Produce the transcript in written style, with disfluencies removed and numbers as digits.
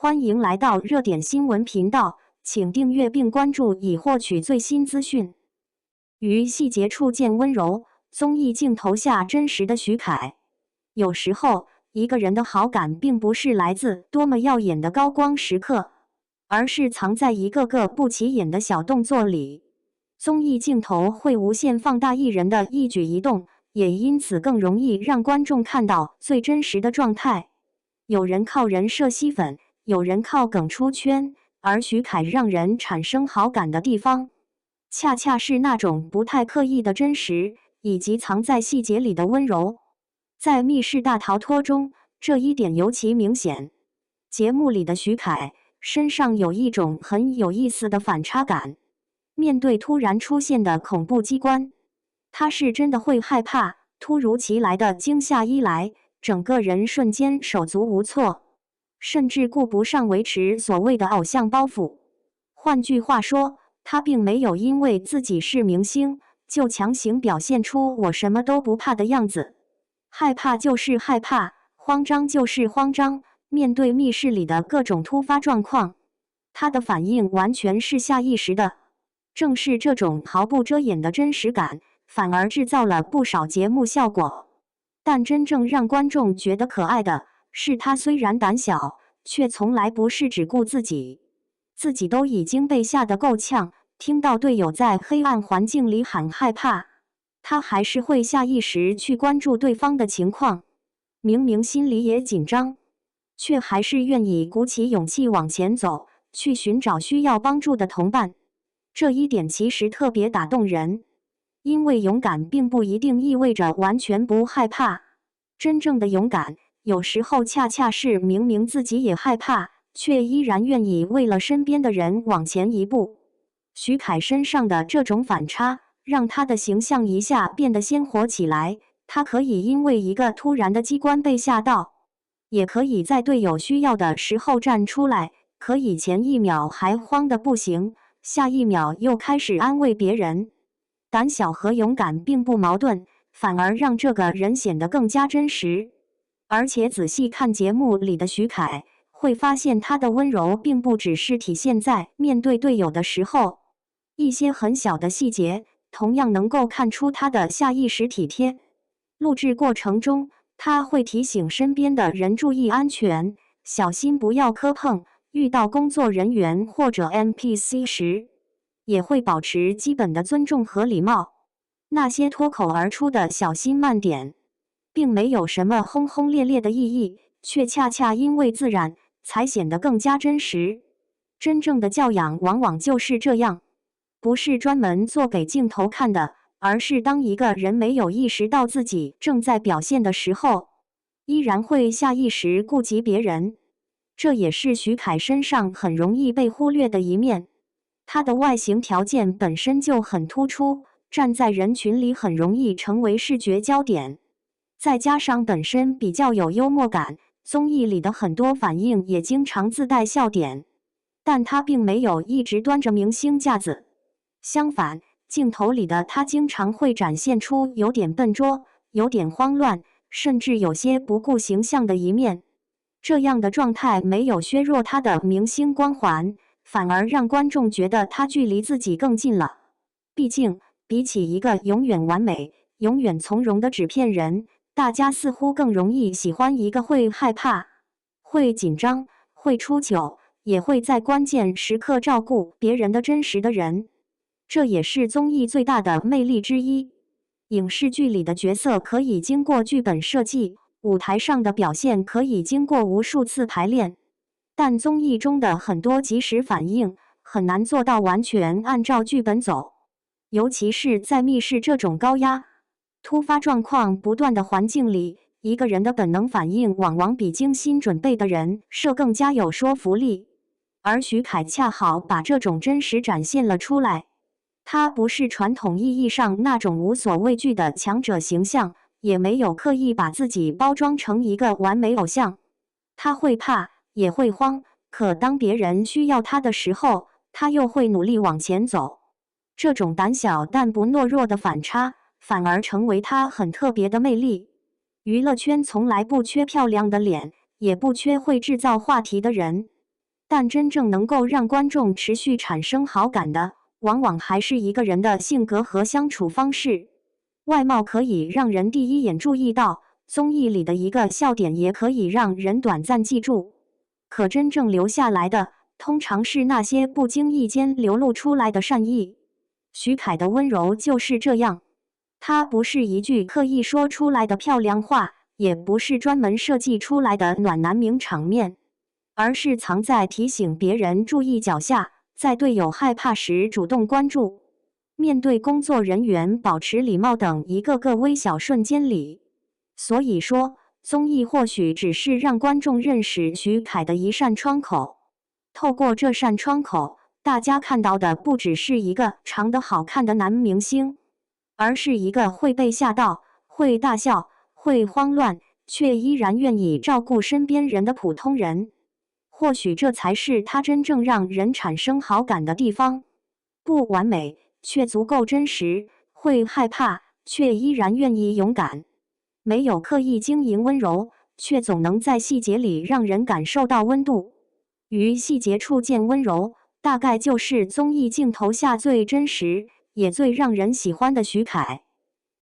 欢迎来到热点新闻频道，请订阅并关注以获取最新资讯。于细节处见温柔，综艺镜头下真实的徐凯。有时候，一个人的好感并不是来自多么耀眼的高光时刻，而是藏在一个个不起眼的小动作里。综艺镜头会无限放大艺人的一举一动，也因此更容易让观众看到最真实的状态。有人靠人设吸粉，有人靠梗出圈，而徐凯让人产生好感的地方，恰恰是那种不太刻意的真实，以及藏在细节里的温柔。在《密室大逃脱》中，这一点尤其明显。节目里的徐凯身上有一种很有意思的反差感，面对突然出现的恐怖机关，他是真的会害怕，突如其来的惊吓一来，整个人瞬间手足无措，甚至顾不上维持所谓的偶像包袱。换句话说，他并没有因为自己是明星，就强行表现出我什么都不怕的样子。害怕就是害怕，慌张就是慌张，面对密室里的各种突发状况，他的反应完全是下意识的。正是这种毫不遮掩的真实感，反而制造了不少节目效果。但真正让观众觉得可爱的是，他虽然胆小，却从来不是只顾自己。自己都已经被吓得够呛，听到队友在黑暗环境里喊害怕，他还是会下意识去关注对方的情况。明明心里也紧张，却还是愿意鼓起勇气往前走，去寻找需要帮助的同伴。这一点其实特别打动人。因为勇敢并不一定意味着完全不害怕，真正的勇敢，有时候恰恰是明明自己也害怕，却依然愿意为了身边的人往前一步。徐凯身上的这种反差，让他的形象一下变得鲜活起来。他可以因为一个突然的机关被吓到，也可以在队友需要的时候站出来，可以前一秒还慌得不行，下一秒又开始安慰别人。胆小和勇敢并不矛盾，反而让这个人显得更加真实。而且仔细看节目里的徐凯，会发现他的温柔并不只是体现在面对队友的时候，一些很小的细节同样能够看出他的下意识体贴。录制过程中，他会提醒身边的人注意安全，小心不要磕碰，遇到工作人员或者 NPC 时，也会保持基本的尊重和礼貌。那些脱口而出的小心慢点，并没有什么轰轰烈烈的意义，却恰恰因为自然，才显得更加真实。真正的教养往往就是这样，不是专门做给镜头看的，而是当一个人没有意识到自己正在表现的时候，依然会下意识顾及别人。这也是徐凯身上很容易被忽略的一面。他的外形条件本身就很突出，站在人群里很容易成为视觉焦点。再加上本身比较有幽默感，综艺里的很多反应也经常自带笑点。但他并没有一直端着明星架子，相反，镜头里的他经常会展现出有点笨拙、有点慌乱，甚至有些不顾形象的一面。这样的状态没有削弱他的明星光环，反而让观众觉得他距离自己更近了。毕竟，比起一个永远完美、永远从容的纸片人，大家似乎更容易喜欢一个会害怕、会紧张、会出糗，也会在关键时刻照顾别人的真实的人。这也是综艺最大的魅力之一。影视剧里的角色可以经过剧本设计，舞台上的表现可以经过无数次排练。但综艺中的很多即时反应很难做到完全按照剧本走，尤其是在密室这种高压、突发状况不断的环境里，一个人的本能反应往往比精心准备的人设更加有说服力。而徐凯恰好把这种真实展现了出来。他不是传统意义上那种无所畏惧的强者形象，也没有刻意把自己包装成一个完美偶像。他会怕，也会慌，可当别人需要他的时候，他又会努力往前走。这种胆小但不懦弱的反差，反而成为他很特别的魅力。娱乐圈从来不缺漂亮的脸，也不缺会制造话题的人。但真正能够让观众持续产生好感的，往往还是一个人的性格和相处方式。外貌可以让人第一眼注意到，综艺里的一个笑点也可以让人短暂记住，可真正留下来的，通常是那些不经意间流露出来的善意。徐凯的温柔就是这样，他不是一句刻意说出来的漂亮话，也不是专门设计出来的暖男名场面，而是藏在提醒别人注意脚下，在队友害怕时主动关注，面对工作人员保持礼貌等一个个微小瞬间里。所以说，综艺或许只是让观众认识徐凯的一扇窗口。透过这扇窗口，大家看到的不只是一个长得好看的男明星，而是一个会被吓到、会大笑、会慌乱，却依然愿意照顾身边人的普通人。或许这才是他真正让人产生好感的地方。不完美，却足够真实；会害怕，却依然愿意勇敢。没有刻意经营温柔，却总能在细节里让人感受到温度。于细节处见温柔，大概就是综艺镜头下最真实，也最让人喜欢的徐凯。